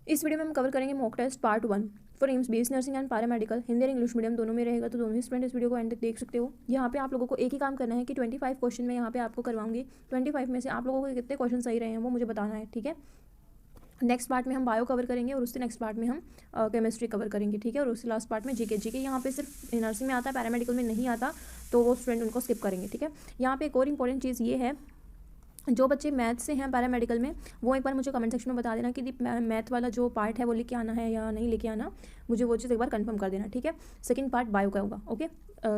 इस वीडियो में हम कवर करेंगे mock test part 1 for AIIMS BSc nursing and paramedical. Hindi और इंग्लिश मीडियम दोनों में रहेगा, तो दोनों ही स्टूडेंट इस वीडियो को एंड तक देख सकते हो। यहाँ पे आप लोगों को एक ही काम करना है कि 25 क्वेश्चन में यहाँ पे आपको करवाऊंगी। 25 में से आप लोगों को कितने क्वेश्चन सही रहे हैं वो मुझे बताना है, ठीक है। नेक्स्ट पार्ट में हम बायो कवर करेंगे और उससे नेक्स्ट पार्ट में हम केमिस्ट्री कवर करेंगे, ठीक है। और उससे लास्ट पार्ट में जीके यहाँ पे सिर्फ नर्सिंग में आता है, पैरामेडिकल में नहीं आता, तो वो स्टूडेंट उनको स्किप करेंगे, ठीक है। यहाँ पे एक और इंपॉर्टेंट चीज़ ये है, जो बच्चे मैथ से हैं पैरामेडिकल में, वो एक बार मुझे कमेंट सेक्शन में बता देना कि मैथ वाला जो पार्ट है वो लेके आना है या नहीं लेके आना, मुझे वो चीज़ एक बार कंफर्म कर देना, ठीक है। सेकंड पार्ट बायो का होगा, ओके।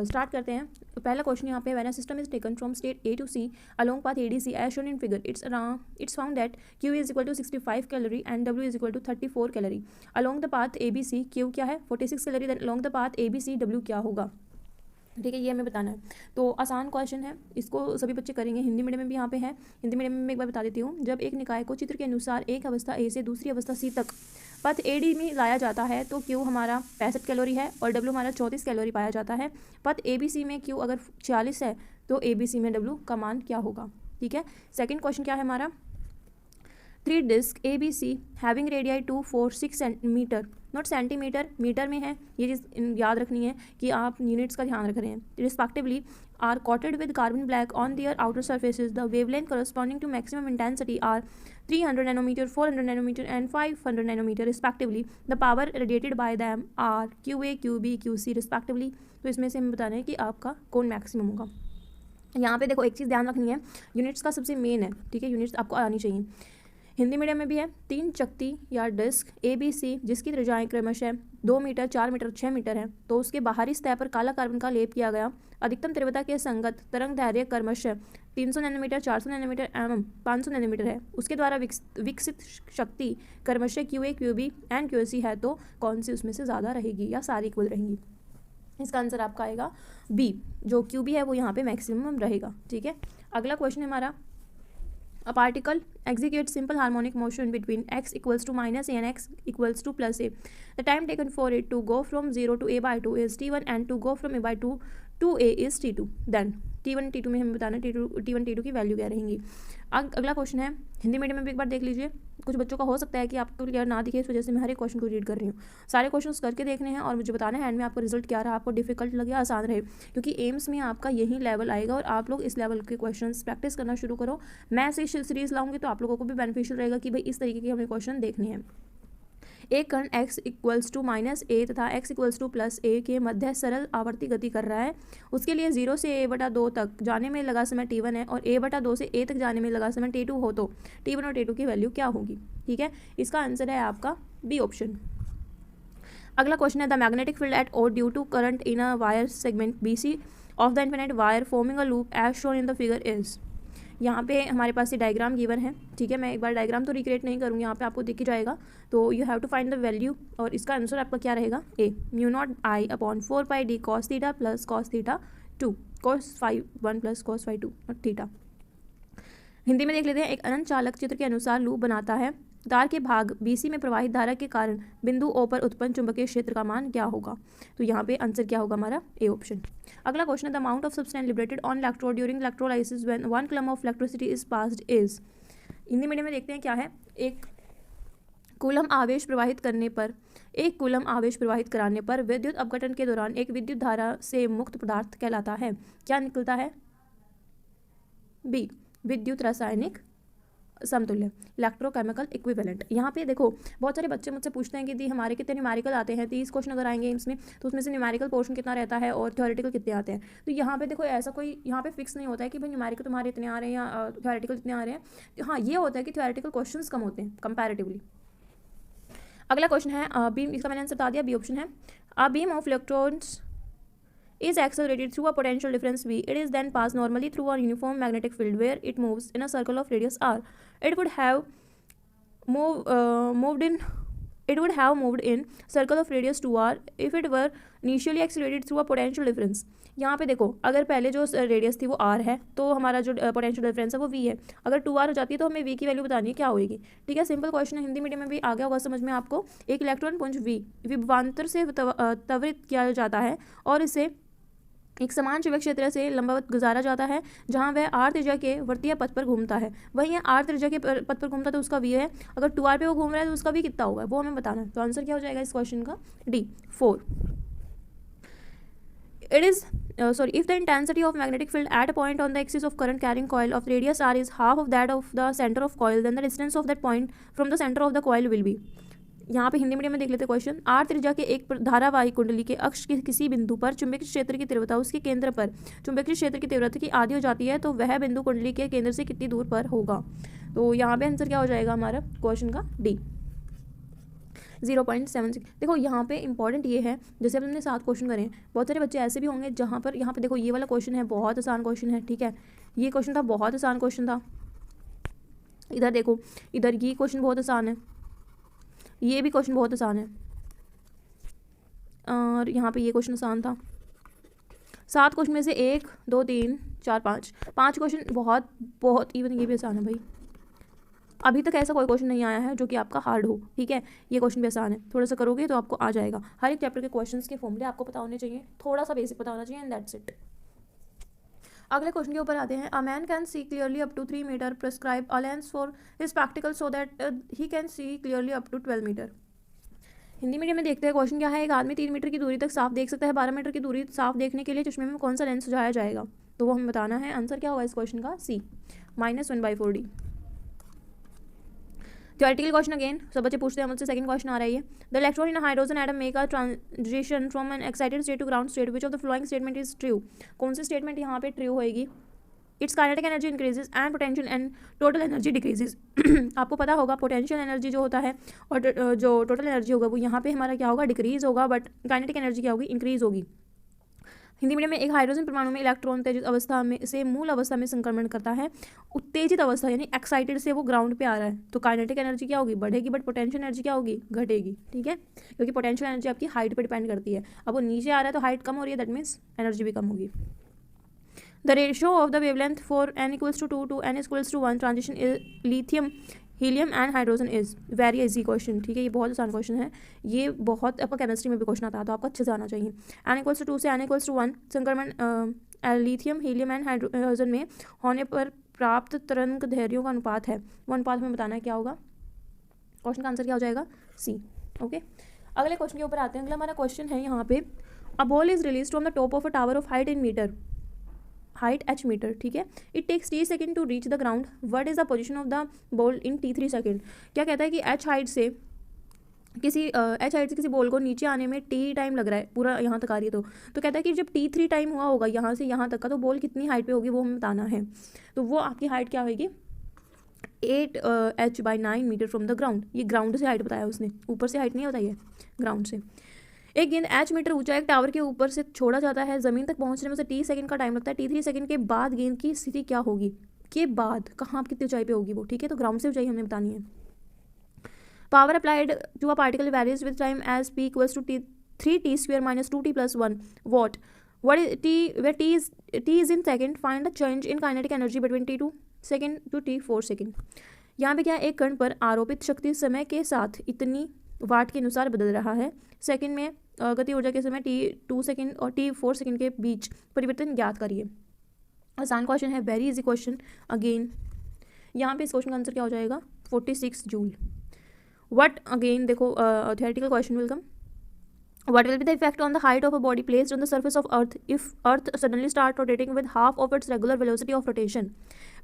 स्टार्ट करते हैं। तो पहला क्वेश्चन यहाँ पे, when a system is taken from state A to C along path ADC as shown in figure, it's found that Q is equal to 65 calorie and W is equal to 34 calorie along the path ABC। Q क्या है 46 calorie, then along the path ABC W क्या होगा, ठीक है। ये हमें बताना है। तो आसान क्वेश्चन है, इसको सभी बच्चे करेंगे। हिंदी मीडियम में भी यहाँ पे है। हिंदी मीडियम में मैं एक बार बता देती हूँ। जब एक निकाय को चित्र के अनुसार एक अवस्था ए से दूसरी अवस्था सी तक पथ AD में लाया जाता है तो Q हमारा 65 कैलोरी है और W हमारा 34 कैलोरी पाया जाता है। पथ ABC में Q अगर 46 है तो ABC में W का मान क्या होगा, ठीक है। सेकेंड क्वेश्चन क्या है हमारा, 3 disc ABC having radii 2, 4, 6 centimetre, not centimetre, metre में है। ये चीज़ याद रखनी है कि आप यूनिट्स का ध्यान रख रहे हैं। Respectively are coated with carbon black on their outer surfaces. The wavelength corresponding to maximum intensity are 300 nanometer, 400 nanometer and 500 nanometer respectively. The power radiated by them are QA, QB, QC respectively. तो इसमें से हमें बताना है कि आपका कौन maximum होगा। यहाँ पे देखो एक चीज़ ध्यान रखनी है, यूनिट्स का सबसे मेन है, ठीक है। यूनिट्स आपको आनी चाहिए। हिंदी मीडियम में भी है। 3 चकती या डिस्क ABC जिसकी त्रिज्याएं क्रमशः 2 मीटर, 4 मीटर, 6 मीटर है, तो उसके बाहरी सतह पर काला कार्बन का लेप किया गया। अधिकतम तीव्रता के संगत तरंग दैर्घ्य क्रमशः 300 नैनोमीटर, 400 नैनोमीटर एवं 500 नैनोमीटर है। उसके द्वारा विकसित शक्ति क्रमशः QA, QB एंड QC है, तो कौन सी उसमें से ज़्यादा रहेगी या सारी इक्वल रहेंगी। इसका आंसर आपका आएगा B, जो QB है वो यहाँ पे मैक्सिमम रहेगा, ठीक है। अगला क्वेश्चन है हमारा, A particle executes simple harmonic motion between x equals to minus a and x equals to plus a. The time taken for it to go from 0 to a by 2 is t1 and to go from a by 2 to a is t2. Then t1 t2 में हमें बताना t1 t2 की value क्या रहेंगी। अगला question है, Hindi medium में भी एक बार देख लीजिए। कुछ बच्चों का हो सकता है कि आपको क्लियर ना दिखे, इस वजह से मैं हर एक क्वेश्चन को रीड कर रही हूँ। सारे क्वेश्चन करके देखने हैं और मुझे बताना है एंड में आपको रिजल्ट क्या रहा, आपको डिफिकल्ट लगे आसान रहे, क्योंकि एम्स में आपका यही लेवल आएगा और आप लोग इस लेवल के क्वेश्चन प्रैक्टिस करना शुरू करो। मैं ऐसे सीरीज लाऊंगी तो आप लोगों को भी बेनिफिशियल रहेगा कि भाई इस तरीके के हमें क्वेश्चन देखने हैं। एक कण x इक्वल्स टू माइनस ए तथा x इक्वल्स टू प्लस ए के मध्य सरल आवर्ती गति कर रहा है। उसके लिए 0 से a/2 तक जाने में लगा समय t1 है और a/2 से a तक जाने में लगा समय t2 हो, तो t1 और t2 की वैल्यू क्या होगी, ठीक है। इसका आंसर है आपका B ऑप्शन। अगला क्वेश्चन है, the magnetic field at O due to current in a wire segment BC of the infinite wire forming a loop as shown in the figure is. यहाँ पे हमारे पास ये डायग्राम गिवन है, ठीक है। मैं एक बार डायग्राम तो रिक्रिएट नहीं करूँगी, यहाँ पे आपको दिख ही जाएगा। तो you have to find the value और इसका आंसर आपका क्या रहेगा, A, μ0I/4πd cos theta plus cos theta 2 cos phi 1 plus cos phi 2 और थीटा। हिंदी में देख लेते हैं। एक अनंत चालक चित्र के अनुसार लूप बनाता है। तार के भाग BC में प्रवाहित धारा के कारण बिंदु O पर उत्पन्न चुंबकीय क्षेत्र का मान क्या होगा, तो यहाँ पे आंसर क्या होगा हमारा A ऑप्शन। अगला क्वेश्चन है, the amount of substance liberated on electrode during electrolysis when 1 coulomb of electricity is passed is. Hindi medium में देखते हैं क्या है, एक कूलम आवेश प्रवाहित कराने पर विद्युत अपघटन के दौरान एक विद्युत धारा से मुक्त पदार्थ कहलाता है। क्या निकलता है, B, विद्युत रासायनिक समतुल्य, इलेक्ट्रोकेमिकल इक्विवेलेंट। यहाँ पे देखो बहुत सारे बच्चे मुझसे पूछते हैं कि दी हमारे कितने न्यूमेरिकल आते हैं, 30 क्वेश्चन अगर आएंगे इसमें तो उसमें से न्यूमेरिकल पोर्शन कितना रहता है और थ्योरेटिकल कितने आते हैं। तो यहाँ पे देखो ऐसा कोई यहाँ पे फिक्स नहीं होता है कि भाई न्यूमेरिकल तुम्हारे इतने आ रहे हैं या थ्योरेटिकल इतने आ रहे हैं। हाँ, ये होता है कि थ्योरेटिकल क्वेश्चन कम होते हैं कंपैरेटिवली। अगला क्वेश्चन है, बीम, इसका मैंने आंसर बता दिया, B ऑप्शन है। A beam of electrons is accelerated through a potential difference V. It is then passed normally through a uniform magnetic field where it moves in a circle of radius R. It would have moved in circle of radius 2R if it were initially accelerated through a potential difference. यहाँ पे देखो अगर पहले जो radius थी वो R है तो हमारा जो पोटेंशियल डिफरेंस है वो V है। अगर 2R हो जाती है तो हमें V की वैल्यू बतानी है क्या होगी, ठीक है। सिंपल क्वेश्चन है, हिंदी मीडियम में भी आ गया होगा समझ में आपको। एक इलेक्ट्रॉन पुंज V विभवांतर से त्वरित किया जाता है और इसे एक समान चुंबक क्षेत्र से लंबवत गुजारा जाता है जहां वह आर त्रिज्या के वृत्तीय पथ पर घूमता है। वहीं आर त्रिज्या के पथ पर घूमता तो उसका वी है, अगर 2r पे वो घूम रहा है तो उसका वी कितना होगा वो हमें बताना है। तो आंसर क्या हो जाएगा इस क्वेश्चन का? D 4। It is if the intensity of magnetic field at a point on the axis of current carrying coil of radius r is half of that of the center of coil, then the distance of that point from the center of the coil will be। यहाँ पे Hindi medium में देख लेते हैं question. Are त्रिज्या के एक धारावाही कुंडली के अक्ष के किसी बिंदु पर चुंबकीय क्षेत्र की तीव्रता उसके केंद्र पर चुंबकीय क्षेत्र की तीव्रता की आधी हो जाती है, तो वह बिंदु कुंडली के केंद्र से कितनी दूर पर होगा? तो यहाँ पे आंसर क्या हो जाएगा हमारा क्वेश्चन का? डी 0.76। देखो यहाँ पे इंपॉर्टेंट ये है, जैसे अब हमने 7 क्वेश्चन करे हैं, बहुत सारे बच्चे ऐसे भी होंगे जहाँ पर यहाँ पे देखो ये वाला क्वेश्चन है, बहुत आसान क्वेश्चन है, ठीक है। ये क्वेश्चन था, बहुत आसान क्वेश्चन था। इधर देखो, इधर ये क्वेश्चन बहुत आसान है, ये भी क्वेश्चन बहुत आसान है, और यहाँ पे ये क्वेश्चन आसान था। 7 क्वेश्चन में से 1 2 3 4 5 क्वेश्चन बहुत इवन ये भी आसान है भाई। अभी तक ऐसा कोई क्वेश्चन नहीं आया है जो कि आपका हार्ड हो, ठीक है। ये क्वेश्चन भी आसान है, थोड़ा सा करोगे तो आपको आ जाएगा। हर एक चैप्टर के क्वेश्चंस के फॉर्मूले आपको पता होने चाहिए, थोड़ा सा बेसिक पता होना चाहिए, एंड दैट्स इट। अगले क्वेश्चन के ऊपर आते हैं। A man can see clearly up to 3 metre, prescribe a lens for his spectacle so that he can see clearly up to 12 metre. Hindi medium में देखते हैं क्वेश्चन क्या है। एक आदमी 3 मीटर की दूरी तक साफ देख सकता है, 12 मीटर की दूरी साफ देखने के लिए चश्मे में कौन सा लेंस सुझाया जाएगा? तो वो हमें बताना है। आंसर क्या होगा इस क्वेश्चन का? सी -1/4D। थ्योरेटिकल क्वेश्चन अगेन, सब बच्चे पूछते हैं मुझसे। सेकंड क्वेश्चन आ रही है। The electron in hydrogen atom make a transition from an excited state to ground state, which of the following statement is true? कौन सी स्टेटमेंट यहाँ पे ट्रू होएगी? It's kinetic energy increases and potential and total energy decreases. आपको पता होगा potential energy जो होता है और जो टोटल एनर्जी होगा वो यहाँ पे हमारा क्या होगा? डिक्रीज होगा, बट काइनेटिक एनर्जी क्या होगी? इंक्रीज होगी। हिंदी मीडियम में एक हाइड्रोजन परमाणु में इलेक्ट्रॉन तेजित अवस्था में से मूल अवस्था में संक्रमण करता है। उत्तेजित अवस्था यानी एक्साइटेड से वो ग्राउंड पे आ रहा है, तो काइनेटिक एनर्जी क्या होगी? बढ़ेगी, बट पोटेंशियल एनर्जी क्या होगी? घटेगी, ठीक है। क्योंकि पोटेंशियल एनर्जी आपकी हाइट पे डिपेंड करती है। अब वो नीचे आ रहा है तो हाइट कम हो रही है, दैट मीन्स एनर्जी भी कम होगी। The ratio of the wavelength for n = 2 to n = 1 transition lithium helium and hydrogen is very easy question, ठीक है। ये बहुत आसान क्वेश्चन है, ये बहुत आपका केमिस्ट्री में भी क्वेश्चन आता है, तो आपको अच्छे से आना चाहिए। n = 2 से n = 1 संक्रमण लिथियम हीलियम एंड हाइड्रोजन में होने पर प्राप्त तरंग दैर्ध्यों का अनुपात है। वो अनुपात हमें बताना है क्या होगा। क्वेश्चन का आंसर क्या हो जाएगा? सी। ओके, अगले क्वेश्चन के ऊपर आते हैं। अगला हमारा क्वेश्चन है यहाँ पे। A ball is release from the top of a tower of height in metre, height h metre, ठीक है। It takes t second to reach the ground, what is the position of the ball in t3 second. क्या कहता है कि h height से किसी ball को नीचे आने में t टाइम लग रहा है, पूरा यहाँ तक आ रही है, तो कहता है कि जब t3 टाइम हुआ होगा यहाँ से यहाँ तक का, तो बॉल कितनी हाइट पे होगी वो हमें बताना है। तो वो आपकी हाइट क्या होगी? 8h/9 metre from the ground. ये ग्राउंड से हाइट बताया उसने, ऊपर से हाइट नहीं बताई है, ग्राउंड से। एक गेंद h मीटर ऊंचा एक टावर के ऊपर से छोड़ा जाता है, जमीन तक पहुंचने में उसे t सेकंड का टाइम लगता है। t3 सेकंड के बाद गेंद की स्थिति क्या होगी? के बाद कहाँ कितनी ऊंचाई पे होगी वो, ठीक है। तो ग्राउंड से ऊंचाई हमने बतानी है। Power applied to a particle varies with time as p = 3t² - 2t + 1 watt. What is t where t is in second, find the change in kinetic energy between t2 second to t4 second. यहाँ पे क्या, एक कण पर आरोपित शक्ति समय के साथ इतनी वाट के अनुसार बदल रहा है। सेकंड में गति ऊर्जा के समय t2 सेकंड और t4 सेकंड के बीच परिवर्तन ज्ञात करिए। आसान क्वेश्चन है, वेरी इजी क्वेश्चन अगेन। यहाँ पे इस क्वेश्चन का आंसर क्या हो जाएगा? 46 जूल। व्हाट अगेन देखो, theoretical question will come. What will be the effect on the height of a body placed on the surface of Earth if Earth suddenly start rotating with half of its regular velocity of rotation?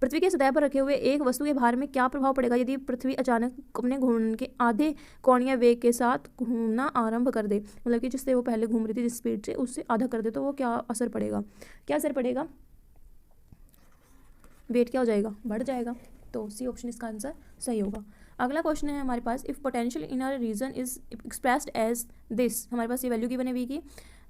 पृथ्वी की सतह पर रखे हुए एक वस्तु के भार में क्या प्रभाव पड़ेगा यदि पृथ्वी अचानक अपने घूमने के आधे कोणीय वेग के साथ घूमना आरंभ कर दे? मतलब कि जिससे वो पहले घूम रही थी जिस स्पीड से, उससे आधा कर दे, तो वो क्या असर पड़ेगा? क्या असर पड़ेगा? वेट क्या हो जाएगा? बढ़ जाएगा। तो सी ऑप्शन इसका आंसर सही होगा। अगला क्वेश्चन है हमारे पास, if potential in a region is expressed as this. हमारे पास ये वैल्यू की बनेगी कि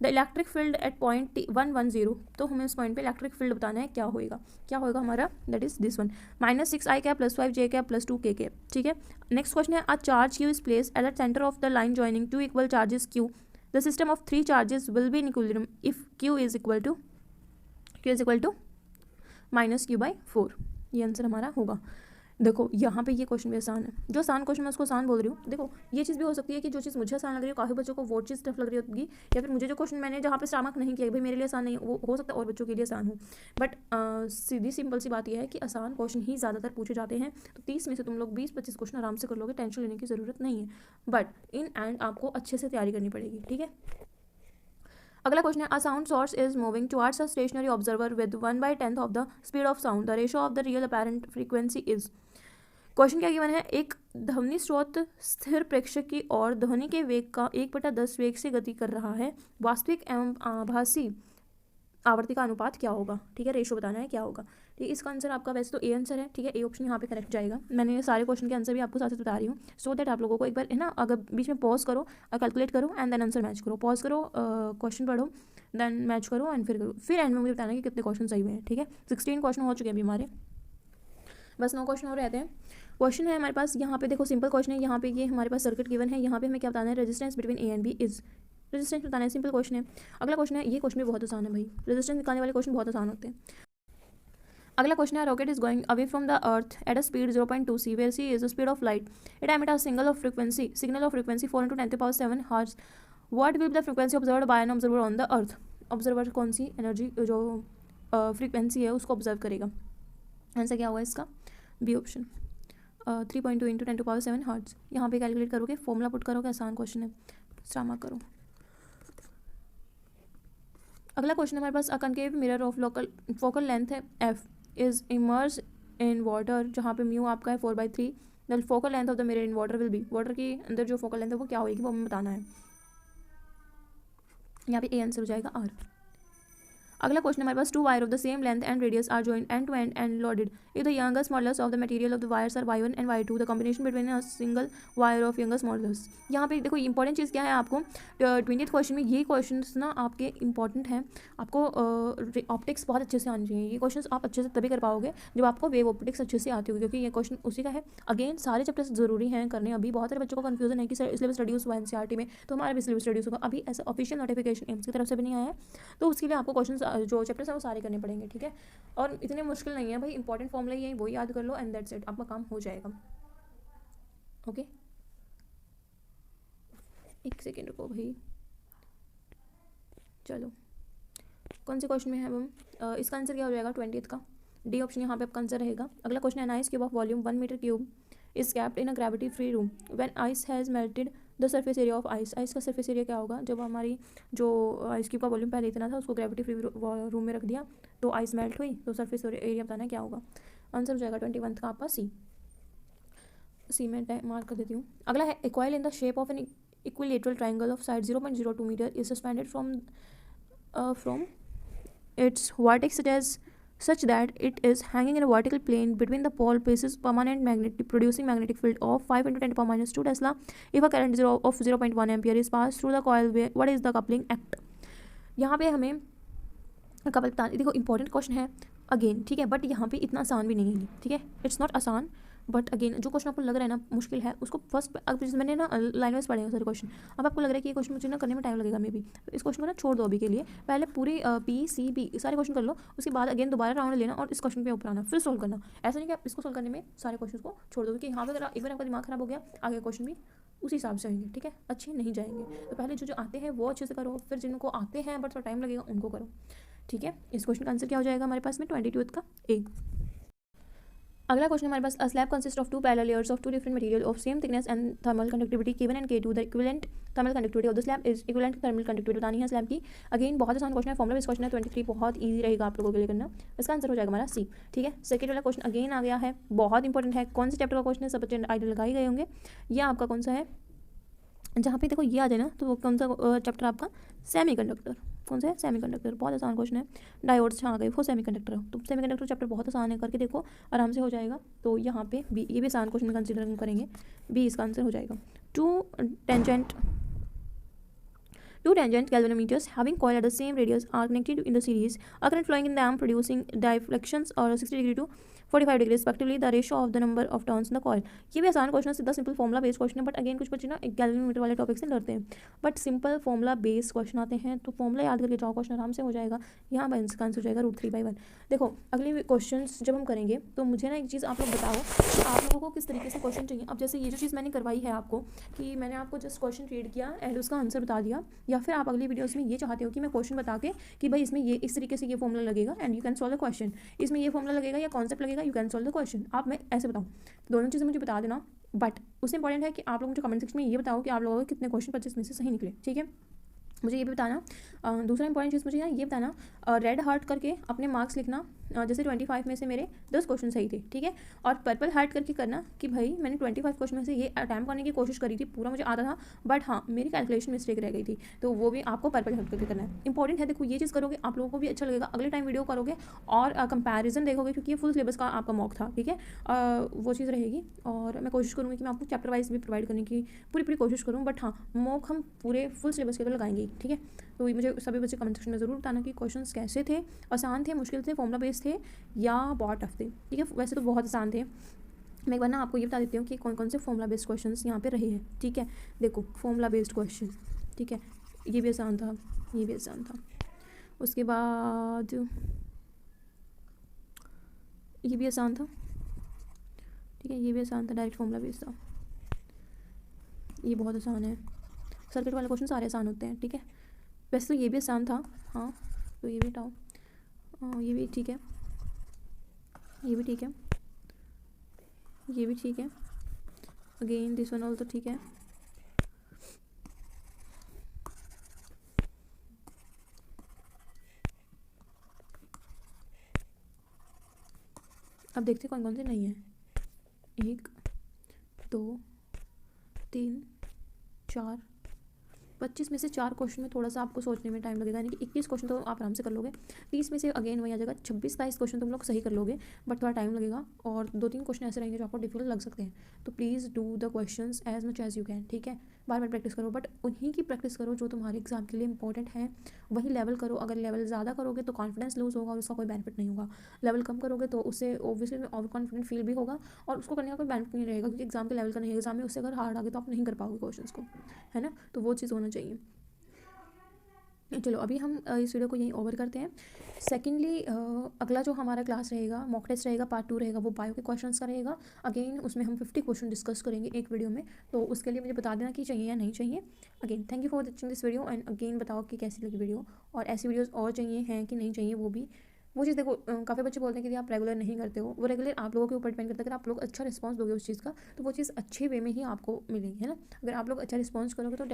the electric field at point 110, तो हमें उस पॉइंट पे इलेक्ट्रिक फील्ड बताना है क्या होएगा। क्या होएगा हमारा? That is this one, -6i + 5j + 2k, ठीक है। नेक्स्ट क्वेश्चन है, a charge q is placed at the centre of the line joining two equal charges q, the system of 3 charges will be in equilibrium if q is equal to -q/4। ये answer हमारा होगा। देखो यहाँ पे ये question भी आसान है, जो आसान क्वेश्चन मैं उसको आसान बोल रही हूँ। देखो ये चीज़ भी हो सकती है कि जो चीज़ मुझे आसान लग रही है काफ़ी बच्चों को वो चीज़ टफ लग रही होगी, या फिर मुझे जो क्वेश्चन मैंने जहाँ पे स्टार्ट नहीं किया भाई मेरे लिए आसान नहीं वो हो सकता है और बच्चों के लिए आसान हो। बट सीधी सिंपल सी बात यह है कि आसान क्वेश्चन ही ज़्यादातर पूछे जाते हैं। तो 30 में से तुम लोग 20-25 क्वेश्चन आराम से कर लोगे, टेंशन लेने की ज़रूरत नहीं है। बट इन एंड आपको अच्छे से तैयारी करनी पड़ेगी, ठीक है। अगला क्वेश्चन है, a sound source is moving towards a stationary observer with 1/10 of the speed of sound, the ratio of the real apparent frequency is. Question क्या गिवन है, एक ध्वनि स्रोत स्थिर प्रेक्षक की ओर ध्वनि के वेग का 1/10 वेग से गति कर रहा है, वास्तविक एवं आभासी आवर्ती का अनुपात क्या होगा, ठीक है, रेशो बताना है क्या होगा। ठीक है, इसका आंसर आपका वैसे तो ए आंसर है, ठीक है, ए ऑप्शन यहाँ पे करेक्ट जाएगा। मैंने ये सारे क्वेश्चन के आंसर भी आपको साथ साथ बता रही हूँ, सो दैट आप लोगों को एक बार है ना, अगर बीच में पॉज करो और कैलकुलेट करो एंड देन आंसर मैच करो, पॉज करो, क्वेश्चन पढ़ो, देन मैच करो एंड फिर करो, फिर एंड में मुझे बताना कि कितने क्वेश्चन सही हुए हैं, ठीक है। 16 क्वेश्चन हो चुके हैं अभी हमारे, बस 9 क्वेश्चन और रहते हैं। क्वेश्चन है हमारे पास यहाँ पे, देखो सिंपल क्वेश्चन है, यहाँ पे ये हमारे पास सर्किट गिवन है, यहाँ पे हमें क्या बताना है, resistance between A and B is, resistance बताना है, सिंपल क्वेश्चन है। अगला क्वेश्चन है, ये क्वेश्चन भी बहुत आसान है भाई, रेजिस्टेंस निकालने वाले क्वेश्चन बहुत आसान होते हैं। अगला क्वेश्चन है, rocket is going away from the earth at a speed 0.2 c where C is the speed of light, it emit a signal of frequency 4 × 10⁻7 hertz, what will be the frequency observed by an observer on the earth. Observer कौन सी energy जो frequency है उसको observe करेगा, answer क्या होगा इसका, B option 3.2 × 10⁻7 hertz. यहाँ पे कैलकुलेट करोगे, फॉर्मूला पुट करोगे, आसान क्वेश्चन है, स्टार करो। अगला क्वेश्चन हमारे पास, a concave mirror of focal length है F is immerse in water, जहाँ पे म्यू आपका है 4/3, the focal length of the mirror in water will be, water के अंदर जो फोकल लेंथ है वो क्या होगी वो हमें बताना है। यहाँ पे ए आंसर हो जाएगा आर। अगला क्वेश्चन हमारे पास, 2 wire of the same length and radius are joint end to end and loaded if the youngest models of the material of the wires are y1 and y2, the combination between a single wire of youngest models. यहाँ पे देखो important चीज़ क्या है, आपको 20th question में ये question ना आपके इंपॉर्टेंट हैं, आपको ऑप्टिक्स बहुत अच्छे से आनी चाहिए। ये क्वेश्चन आप अच्छे से तभी कर पाओगे जब आपको वेव ऑप्टिक्स अच्छे से आती होगी, क्योंकि ये क्वेश्चन उसी का है। अगेन सारे चैप्टर्स जरूरी हैं करने, अभी बहुत सारे बच्चों को कन्फ्यूजन है कि सर सिलेबस रिड्यूस हुआ एनसीईआरटी में, तो हमारा भी सिलेबस रिड्यूस होगा, अभी ऐसा ऑफिशियल नोटिफिकेशन एम्स की तरफ से भी नहीं आया है, तो उसके लिए आपको क्वेश्चन जो चैप्टर्स हैं वो सारे करने पड़ेंगे, ठीक है। और इतने मुश्किल नहीं है भाई, इंपॉर्टेंट फॉर्मूला यही वो याद कर लो एंड दैट्स इट, आपका काम हो जाएगा। ओके, एक सेकेंड रुको भाई, चलो कौन से क्वेश्चन में है हम, इसका आंसर क्या हो जाएगा 20th का, डी ऑप्शन यहाँ पे आपका आंसर रहेगा। अगला क्वेश्चन है, ice cube of volume 1 metre cube is capped in a gravity free room when ice has melted the surface area of ice, ice का सरफेस एरिया क्या होगा, जब हमारी जो आइस क्यूब का वॉल्यूम पहले इतना था उसको ग्रेविटी फ्री रूम में रख दिया तो आइस मेल्ट हुई, तो सरफेस एरिया बताना है क्या होगा, आंसर हो जाएगा 21th का आपका सी में मार्क कर देती हूँ। अगला है, a coil in the shape of an equilateral triangle of side 0.02 metre is suspended from its vertex such that it is hanging in a vertical plane between the pole pieces permanent magnetic producing magnetic field of 5 × 10⁻2 Tesla if a current of 0.1 ampere is passed through the coil, what is the coupling act। यहाँ पे हमें couple बता, देखो important question है again, ठीक है, but यहाँ पे इतना आसान भी नहीं है, ठीक है, इट्स नॉट आसान, बट अगेन जो क्वेश्चन आपको लग रहा है ना मुश्किल है उसको फर्स्ट, अब मैंने ना लाइन वाइज पढ़ेगा सारे क्वेश्चन, अब आपको लग रहा है कि ये क्वेश्चन मुझे ना करने में टाइम लगेगा मे बी, तो इस क्वेश्चन को ना छोड़ दो अभी के लिए, पहले पूरी पी सी बी सारे क्वेश्चन कर लो, उसके बाद अगेन दोबारा राउंड लेना और इस क्वेश्चन पे ऊपर आना, फिर सोल्व करना। ऐसा नहीं कि आप इसको सोल्व करने में सारे क्वेश्चन को छोड़ दो, क्योंकि यहाँ पर एक बार आपका दिमाग खराब हो गया आगे क्वेश्चन भी उसी हिसाब से होंगे, ठीक है, अच्छे नहीं जाएंगे। तो पहले जो आते हैं वो अच्छे से करो, फिर जिनको आते हैं बट थोड़ा टाइम लगेगा उनको करो, ठीक है। इस क्वेश्चन का आंसर क्या हो जाएगा हमारे पास में 22th का ए। अगला क्वेश्चन हमारे पास, a slab consist of 2 parallel layers of 2 different material of same thickness and thermal conductivity K1 and K2, the equivalent thermal conductivity of the slab is equivalent thermal conductivity बतानी है slab की। Again बहुत आसान question है, formula इस question है 23, बहुत easy रहेगा आप लोगों के लिए करना, इसका आंसर हो जाएगा हमारा सी, ठीक है। सेकंड वाला क्वेश्चन अगेन आ गया है, बहुत इंपॉर्टेंट है, कौन से चैप्टर का क्वेश्चन है, सब बच्चे आइडिया लगाए गए होंगे, ये आपका कौन सा है, जहाँ पे देखो ये आ जाए ना तो वो कौन सा चैप्टर आपका, सेमीकंडक्टर, कौन सा है, सेमीकंडक्टर, बहुत आसान क्वेश्चन है, डायोड्स आ गए वो सेमीकंडक्टर, तो सेमीकंडक्टर चैप्टर बहुत आसान है, करके देखो आराम से हो जाएगा। तो यहाँ पे बी, ये भी आसान क्वेश्चन कंसिडर करेंगे, बी इसका आंसर हो जाएगा। Two tangent galvanometers having coil at the same radius are connected in the series. A current flowing in them producing deflections or 60 degree to 45 degree respectively the ratio of the number of turns in the coil. ये भी आसान question है, सीधा simple formula based question है, but again कुछ बच्चे ना galvanometer वाले टॉपिक से लड़ते हैं, but simple formula based question आते हैं तो फॉर्मुला याद करके जाओ, क्वेश्चन आराम से हो जाएगा। यहाँ पर इसका आंसर हो जाएगा √3/1। देखो अगले क्वेश्चन जब हम करेंगे तो मुझे ना एक चीज़ आप लोग बताओ कि आप लोगों को किस तरीके से क्वेश्चन चाहिए। अब जैसे ये जो चीज़ मैंने करवाई है आपको कि मैंने आपको जस्ट क्वेश्चन रीड किया एंड उसका आंसर बता दिया, या फिर आप अगली वीडियोस में ये चाहते हो कि मैं क्वेश्चन बता के कि भाई इसमें ये इस तरीके से ये फॉर्मुला लगेगा and you can solve the question, इसमें ये फॉर्मुला लगेगा या कॉन्सेप्ट लगेगा, you can solve the question. आप मैं ऐसे बताऊँ, दोनों चीज़ें मुझे बता देना, बट उससे इंपॉर्टेंट है कि आप लोग मुझे कमेंट सेक्शन में ये बताओ कि आप लोगों को कितने क्वेश्चन 25 में से सही निकले, ठीक है। मुझे ये भी बताना, दूसरा इंपॉर्टेंट चीज़ मुझे ये बताना, रेड हार्ट करके अपने मार्क्स लिखना, जैसे 25 में से मेरे 10 क्वेश्चन सही थे, ठीक है। और पर्पल हार्ट करके करना कि भाई मैंने 25 क्वेश्चन में से ये अटैम्प्ट करने की कोशिश करी थी, पूरा मुझे आता था, बट हाँ मेरी कैलकुलेशन मिस्टेक रह गई थी, तो वो भी आपको पर्पल हार्ट करके करना है। इंपॉर्टेंट है, देखो ये चीज़ करोगे आप लोगों को भी अच्छा लगेगा, अगले टाइम वीडियो करोगे और कंपैरिजन देखोगे, क्योंकि ये फुल सिलेबस का आपका मॉक था, ठीक है। वो चीज़ रहेगी और मैं कोशिश करूँगी कि मैं आपको चैप्टर वाइज भी प्रोवाइड करने की पूरी कोशिश करूँ, बट हाँ मॉक हम पूरे फुल सिलेबस के तो लगाएंगे, ठीक है। तो मुझे सभी बच्चे कमेंट सेक्शन में ज़रूर बताना कि क्वेश्चंस कैसे थे, आसान थे, मुश्किल थे, फॉर्मुला बेस्ड थे या बहुत टफ थे, ठीक है। वैसे तो बहुत आसान थे, मैं एक बार ना आपको ये बता देती हूँ कि कौन कौन से फॉर्मुला बेस्ड क्वेश्चंस यहाँ पे रहे हैं, ठीक है। देखो फॉर्मुला बेस्ड क्वेश्चन, ठीक है, ये भी आसान था, ये भी आसान था, उसके बाद ये भी आसान था, ठीक है, ये भी आसान था, डायरेक्ट फॉर्मुला बेस्ड था, ये बहुत आसान है। सर्किट वाले क्वेश्चन सारे आसान होते हैं, ठीक है। वैसे तो ये भी आसान था, हाँ तो ये भी हटाओ, ये भी ठीक है, ये भी ठीक है, ये भी ठीक है, अगेन दिस वन ऑल्सो ठीक है। अब देखते कौन कौन से नहीं है, 1 2 3 4, 25 में से 4 क्वेश्चन में थोड़ा सा आपको सोचने में टाइम लगेगा, यानी कि 21 क्वेश्चन तो आप आराम से कर लोगे, 30 में से अगेन वही आ जाएगा, 26-27 क्वेश्चन तुम लोग सही कर लोगे, बट थोड़ा टाइम लगेगा और 2-3 क्वेश्चन ऐसे रहेंगे जो आपको डिफिकल्ट लग सकते हैं। तो please do the questions as much as you can, ठीक है। बार बार प्रैक्टिस करो, बट उन्हीं की प्रैक्टिस करो जो तुम्हारे एग्जाम के लिए इंपॉर्टेंट है, वही लेवल करो। अगर लेवल ज़्यादा करोगे तो कॉन्फिडेंस लूज़ होगा और उसका कोई बेनिफिट नहीं होगा, लेवल कम करोगे तो उससे ऑब्वियसली ओवर कॉन्फिडेंट फील भी होगा और उसको करने का कोई बेनिफिट नहीं रहेगा, क्योंकि एग्जाम के लेवल का नहीं है, एग्जाम में उससे अगर हार्ड आ गए तो आप नहीं कर पाओगे क्वेश्चन को, है ना। तो वो चीज़ होना चाहिए। चलो अभी हम इस वीडियो को यहीं ओवर करते हैं। सेकेंडली अगला जो हमारा क्लास रहेगा, मॉक टेस्ट रहेगा, पार्ट 2 रहेगा, वो बायो के क्वेश्चंस का रहेगा। अगेन उसमें हम 50 क्वेश्चन डिस्कस करेंगे एक वीडियो में, तो उसके लिए मुझे बता देना कि चाहिए या नहीं चाहिए। Again thank you for watching this video and again बताओ कि कैसी लगी वीडियो, और ऐसी वीडियोज़ और चाहिए हैं कि नहीं चाहिए वो भी। वो चीज़ देखो, काफ़ी बच्चे बोलते हैं कि आप रेगुलर नहीं करते हो, वो रेगुलर आप लोगों के ऊपर डिपेंड करता है। अगर आप लोग अच्छा रिस्पांस दोगे उस चीज़ का तो वो चीज़ अच्छे वे में ही आपको मिलेगी, है ना। अगर आप लोग अच्छा रिस्पांस करोगे तो